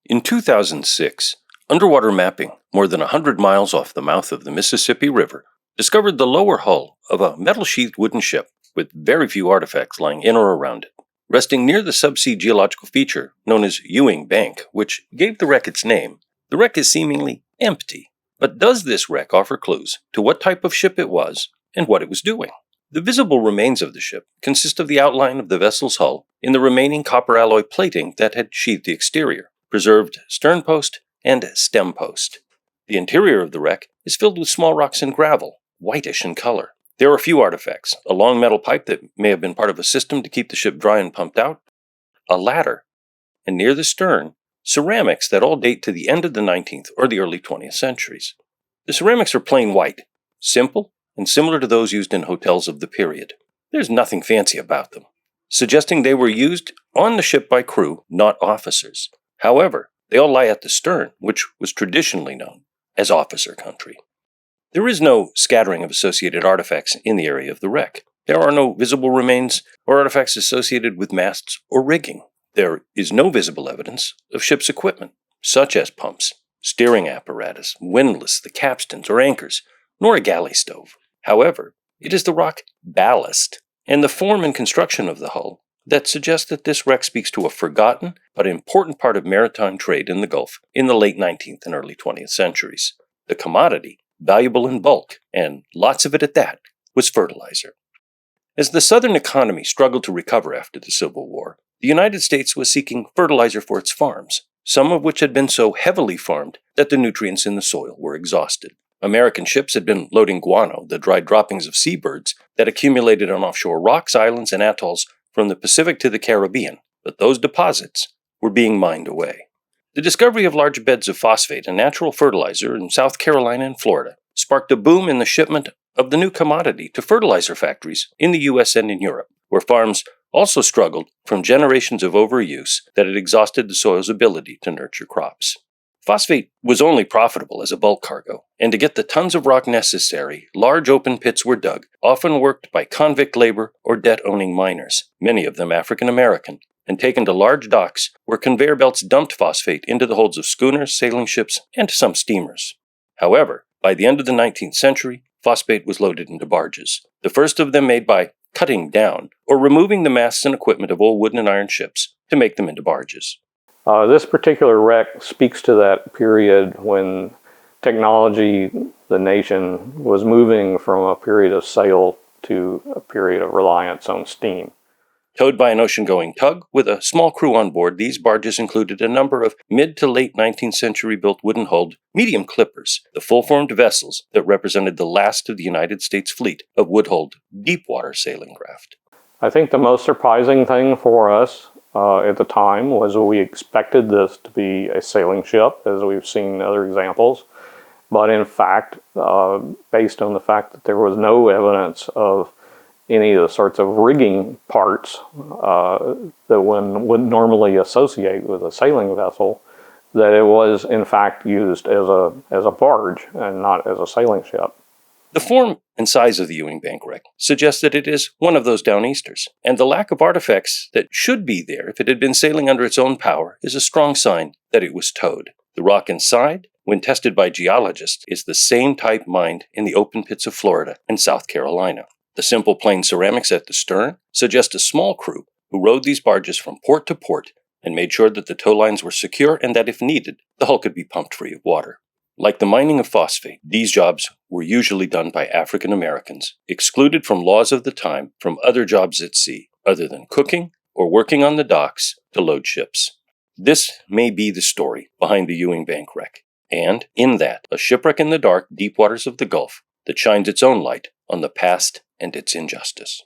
In 2006, underwater mapping, more than 100 miles off the mouth of the Mississippi River, discovered the lower hull of a metal-sheathed wooden ship with very few artifacts lying in or around it. Resting near the subsea geological feature known as Ewing Bank, which gave the wreck its name, the wreck is seemingly empty. But does this wreck offer clues to what type of ship it was and what it was doing? The visible remains of the ship consist of the outline of the vessel's hull in the remaining copper alloy plating that had sheathed the exterior, preserved sternpost and stempost. The interior of the wreck is filled with small rocks and gravel, whitish in color. There are a few artifacts: a long metal pipe that may have been part of a system to keep the ship dry and pumped out, a ladder, and near the stern, ceramics that all date to the end of the 19th or the early 20th centuries. The ceramics are plain white, simple, and similar to those used in hotels of the period. There's nothing fancy about them, suggesting they were used on the ship by crew, not officers. However, they all lie at the stern, which was traditionally known as officer country. There is no scattering of associated artifacts in the area of the wreck. There are no visible remains or artifacts associated with masts or rigging. There is no visible evidence of ship's equipment, such as pumps, steering apparatus, windlass, the capstans, or anchors, nor a galley stove. However, it is the rock ballast and the form and construction of the hull that suggest that this wreck speaks to a forgotten but important part of maritime trade in the Gulf in the late 19th and early 20th centuries. The commodity, valuable in bulk, and lots of it at that, was fertilizer. As the Southern economy struggled to recover after the Civil War, the United States was seeking fertilizer for its farms, some of which had been so heavily farmed that the nutrients in the soil were exhausted. American ships had been loading guano, the dried droppings of seabirds that accumulated on offshore rocks, islands, and atolls from the Pacific to the Caribbean, but those deposits were being mined away. The discovery of large beds of phosphate, a natural fertilizer, in South Carolina and Florida sparked a boom in the shipment of the new commodity to fertilizer factories in the U.S. and in Europe, where farms also struggled from generations of overuse that had exhausted the soil's ability to nurture crops. Phosphate was only profitable as a bulk cargo, and to get the tons of rock necessary, large open pits were dug, often worked by convict labor or debt-owning miners, many of them African American, and taken to large docks where conveyor belts dumped phosphate into the holds of schooners, sailing ships, and some steamers. However, by the end of the 19th century, phosphate was loaded into barges, the first of them made by cutting down or removing the masts and equipment of old wooden and iron ships to make them into barges. This particular wreck speaks to that period when technology, the nation, was moving from a period of sail to a period of reliance on steam. Towed by an ocean-going tug with a small crew on board, these barges included a number of mid- to late 19th century built wooden-hulled medium clippers, the full-formed vessels that represented the last of the United States fleet of wood-hulled deep-water sailing craft. I think the most surprising thing for us at the time was we expected this to be a sailing ship, as we've seen in other examples. But in fact, based on the fact that there was no evidence of any of the sorts of rigging parts that one would normally associate with a sailing vessel, that it was in fact used as a barge and not as a sailing ship. The form and size of the Ewing Bank wreck suggests that it is one of those downeasters, and the lack of artifacts that should be there if it had been sailing under its own power is a strong sign that it was towed. The rock inside, when tested by geologists, is the same type mined in the open pits of Florida and South Carolina. The simple plain ceramics at the stern suggest a small crew who rowed these barges from port to port and made sure that the tow lines were secure and that if needed, the hull could be pumped free of water. Like the mining of phosphate, these jobs were usually done by African Americans, excluded from laws of the time from other jobs at sea, other than cooking or working on the docks to load ships. This may be the story behind the Ewing Bank wreck, and in that, a shipwreck in the dark, deep waters of the Gulf that shines its own light on the past and its injustice.